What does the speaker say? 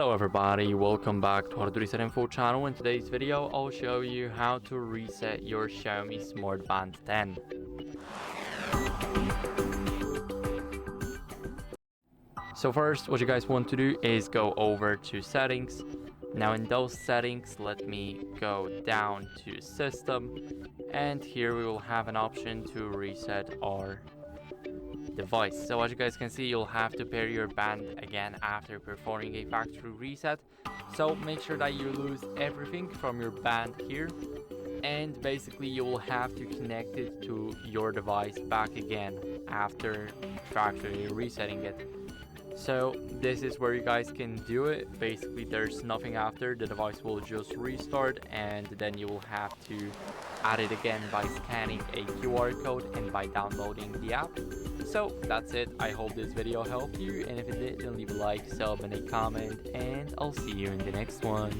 Hello everybody, welcome back to HardReset.Info channel. In today's video, I'll show you how to reset your XIAOMI Smart Band 10. So first, what you guys want to do is go over to settings. Now in those settings, let me go down to system, and here we will have an option to reset our device. So as you guys can see, you'll have to pair your band again after performing a factory reset. So make sure that you lose everything from your band here, and basically you will have to connect it to your device back again after factory resetting it. So this is where you guys can do it. Basically there's nothing after, the device will just restart, and then you will have to add it again by scanning a QR code and by downloading the app. So that's it. I hope this video helped you, and if it did, then leave a like, sub, and a comment, and I'll see you in the next one.